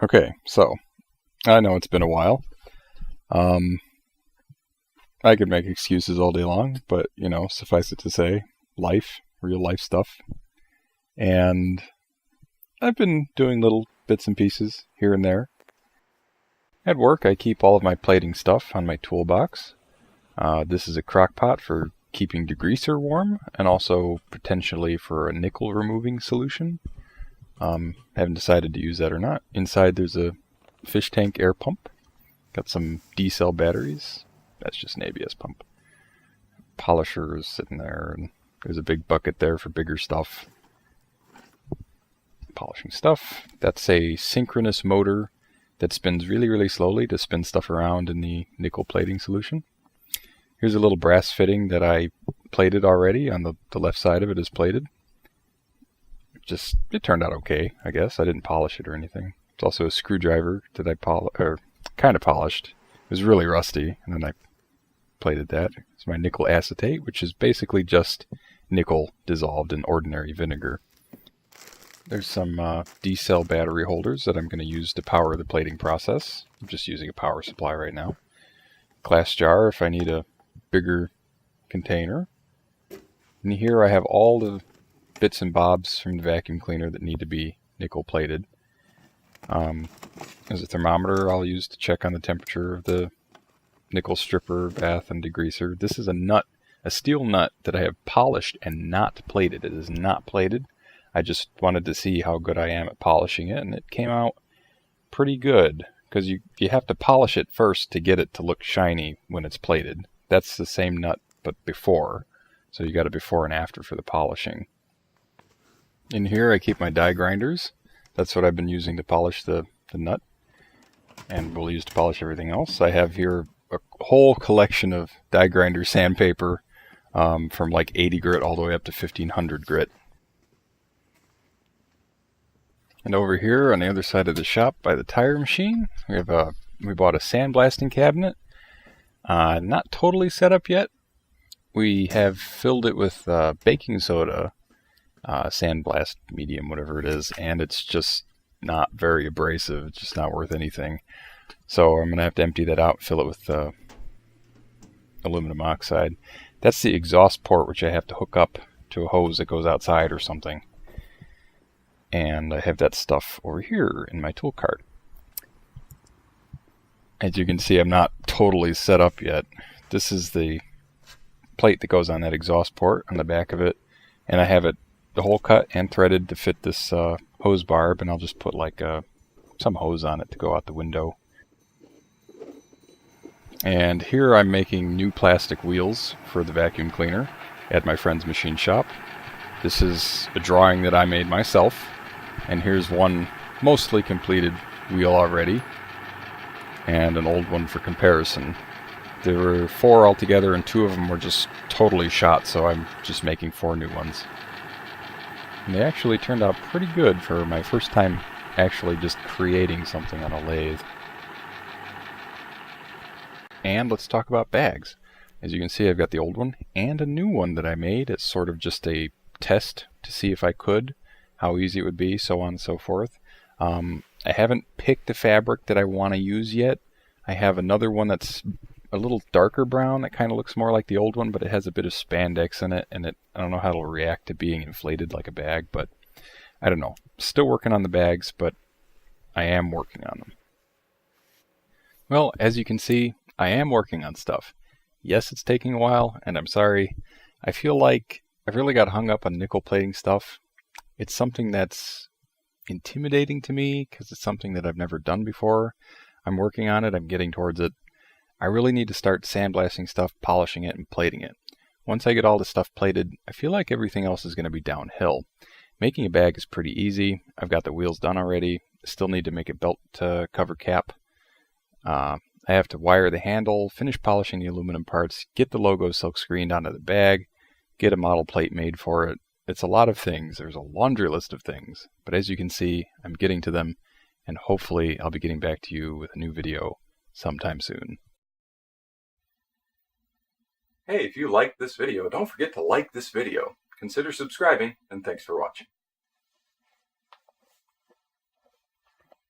Okay, so I know it's been a while. Um, I could make excuses all day long, but suffice it to say, life, real life stuff. And I've been doing little bits and pieces here and there. At work, I keep all of my plating stuff on my toolbox. This is a crock pot for keeping degreaser warm, and also potentially for a nickel removing solution. Haven't decided to use that or not. Inside there's a fish tank air pump. Got some D-cell batteries. That's just an ABS pump. Polisher is sitting there, and there's a big bucket there for bigger stuff. Polishing stuff. That's a synchronous motor that spins really, really slowly to spin stuff around in the nickel plating solution. Here's a little brass fitting that I plated already. On the left side of it is plated. It turned out okay, I guess. I didn't polish it or anything. It's also a screwdriver that I kind of polished. It was really rusty, and then I plated that. It's my nickel acetate, which is basically just nickel dissolved in ordinary vinegar. There's some D-cell battery holders that I'm going to use to power the plating process. I'm just using a power supply right now. Glass jar if I need a bigger container. And here I have all the bits and bobs from the vacuum cleaner that need to be nickel plated. There's a thermometer I'll use to check on the temperature of the nickel stripper, bath, and degreaser. This is a steel nut that I have polished and not plated. It is not plated. I just wanted to see how good I am at polishing it, and it came out pretty good, because you have to polish it first to get it to look shiny when it's plated. That's the same nut, but before. So you got a before and after for the polishing. In here I keep my die grinders. That's what I've been using to polish the nut, and we'll use to polish everything else. I have here a whole collection of die grinder sandpaper from like 80 grit all the way up to 1500 grit. And over here on the other side of the shop by the tire machine, we bought a sandblasting cabinet. Not totally set up yet. We have filled it with baking soda, sandblast medium, whatever it is, and it's just not very abrasive. It's just not worth anything. So I'm going to have to empty that out, fill it with aluminum oxide. That's the exhaust port, which I have to hook up to a hose that goes outside or something. And I have that stuff over here in my tool cart. As you can see, I'm not totally set up yet. This is the plate that goes on that exhaust port on the back of it, and I have it the hole cut and threaded to fit this hose barb, and I'll just put like some hose on it to go out the window. And here I'm making new plastic wheels for the vacuum cleaner at my friend's machine shop. This is a drawing that I made myself, and here's one mostly completed wheel already, and an old one for comparison. There were 4 altogether, and 2 of them were just totally shot, so I'm just making 4 new ones. And they actually turned out pretty good for my first time actually just creating something on a lathe. And let's talk about bags. As you can see, I've got the old one and a new one that I made. It's sort of just a test to see if I could, how easy it would be, so on and so forth. I haven't picked the fabric that I want to use yet. I have another one that's a little darker brown that kind of looks more like the old one, but it has a bit of spandex in it, and I don't know how it'll react to being inflated like a bag, but I don't know. Still working on the bags, but I am working on them. Well, as you can see, I am working on stuff. Yes, it's taking a while, and I'm sorry. I feel like I've really got hung up on nickel plating stuff. It's something that's intimidating to me because it's something that I've never done before. I'm working on it. I'm getting towards it. I really need to start sandblasting stuff, polishing it, and plating it. Once I get all the stuff plated, I feel like everything else is going to be downhill. Making a bag is pretty easy. I've got the wheels done already. Still need to make a belt cover cap. I have to wire the handle, finish polishing the aluminum parts, get the logo silk screened onto the bag, get a model plate made for it. It's a lot of things. There's a laundry list of things. But as you can see, I'm getting to them, and hopefully I'll be getting back to you with a new video sometime soon. Hey, if you liked this video, don't forget to like this video. Consider subscribing, and thanks for watching.